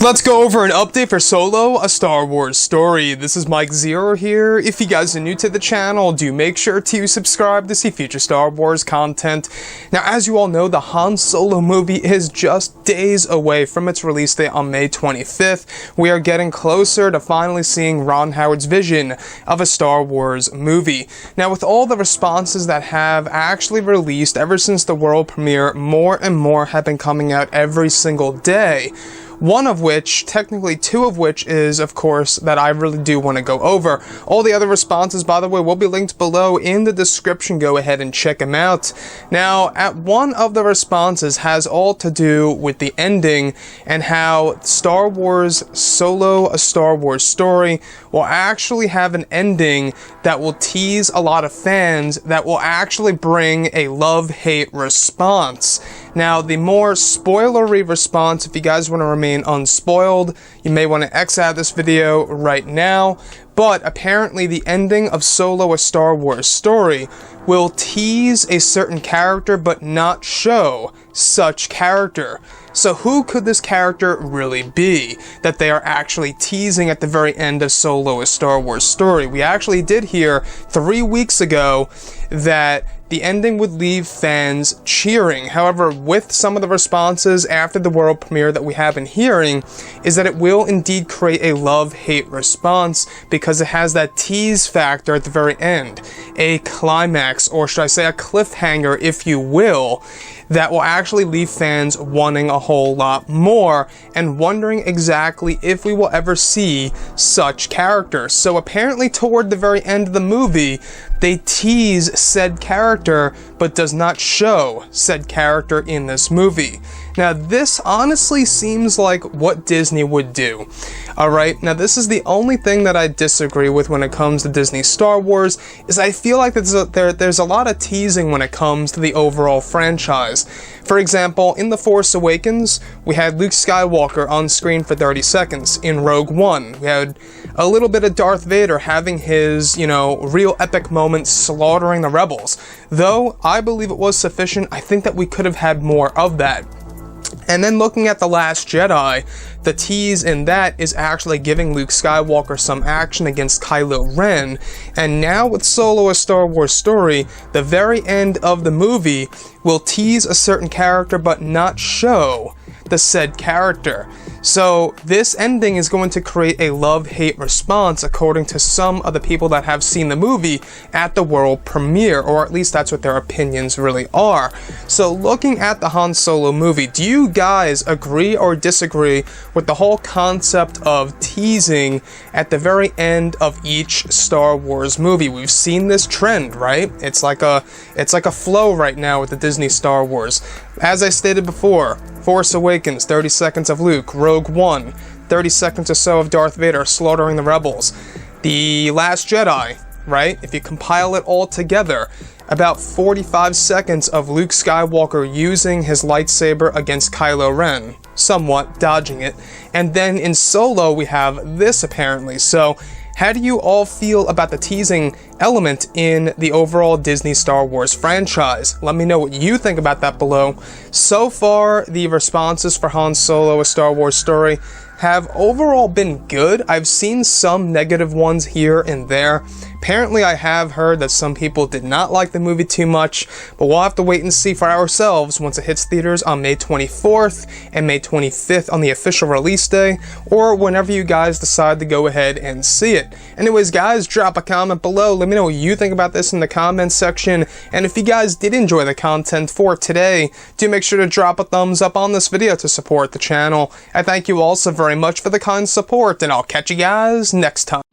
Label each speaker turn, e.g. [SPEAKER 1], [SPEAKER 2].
[SPEAKER 1] Let's go over an update for Solo, a Star Wars story. This is Mike Zero here. If you guys are new to the channel, do make sure to subscribe to see future Star Wars content. Now, as you all know, the Han Solo movie is just days away from its release date on May 25th. We are getting closer to finally seeing Ron Howard's vision of a Star Wars movie. Now, with all the responses that have actually released ever since the world premiere, more and more have been coming out every single day. One of which, technically two of which, is, of course, that I really do want to go over. All the other responses, by the way, will be linked below in the description. Go ahead and check them out. Now, one of the responses has all to do with the ending and how Star Wars Solo, a Star Wars story, will actually have an ending that will tease a lot of fans, that will actually bring a love-hate response. Now, the more spoilery response, if you guys want to remain unspoiled, you may want to X out this video right now. But apparently the ending of Solo, a Star Wars story will tease a certain character but not show such character. So who could this character really be that they are actually teasing at the very end of Solo, a Star Wars story? We actually did hear 3 weeks ago that the ending would leave fans cheering. However, with some of the responses after the world premiere that we have been hearing, is that it will indeed create a love-hate response because it has that tease factor at the very end. A climax, or should I say a cliffhanger, if you will, that will actually leave fans wanting a whole lot more and wondering exactly if we will ever see such characters. So apparently toward the very end of the movie, they tease said character but does not show said character in this movie. Now, this honestly seems like what Disney would do. Alright, now this is the only thing that I disagree with when it comes to Disney Star Wars, is I feel like there's a lot of teasing when it comes to the overall franchise. For example, in The Force Awakens, we had Luke Skywalker on screen for 30 seconds. In Rogue One, we had a little bit of Darth Vader having his, real epic moment slaughtering the rebels. Though, I believe it was sufficient, I think that we could have had more of that. And then looking at The Last Jedi, the tease in that is actually giving Luke Skywalker some action against Kylo Ren. And now with Solo, a Star Wars story, the very end of the movie will tease a certain character but not show the said character. So this ending is going to create a love-hate response according to some of the people that have seen the movie at the world premiere, or at least that's what their opinions really are. So looking at the Han Solo movie, do you guys agree or disagree with the whole concept of teasing at the very end of each Star Wars movie? We've seen this trend, right? It's like a flow right now with the Disney Star Wars. As I stated before, Force Awakens, 30 seconds of Luke. Rogue One, 30 seconds or so of Darth Vader slaughtering the rebels. The Last Jedi, right? If you compile it all together, about 45 seconds of Luke Skywalker using his lightsaber against Kylo Ren, somewhat dodging it. And then in Solo, we have this apparently. So how do you all feel about the teasing element in the overall Disney Star Wars franchise? Let me know what you think about that below. So far, the responses for Han Solo, a Star Wars story, have overall been good. I've seen some negative ones here and there. Apparently, I have heard that some people did not like the movie too much, but we'll have to wait and see for ourselves once it hits theaters on May 24th and May 25th on the official release day, or whenever you guys decide to go ahead and see it. Anyways, guys, drop a comment below. Let me know what you think about this in the comments section, and if you guys did enjoy the content for today, do make sure to drop a thumbs up on this video to support the channel. I thank you all so very much for the kind support, and I'll catch you guys next time.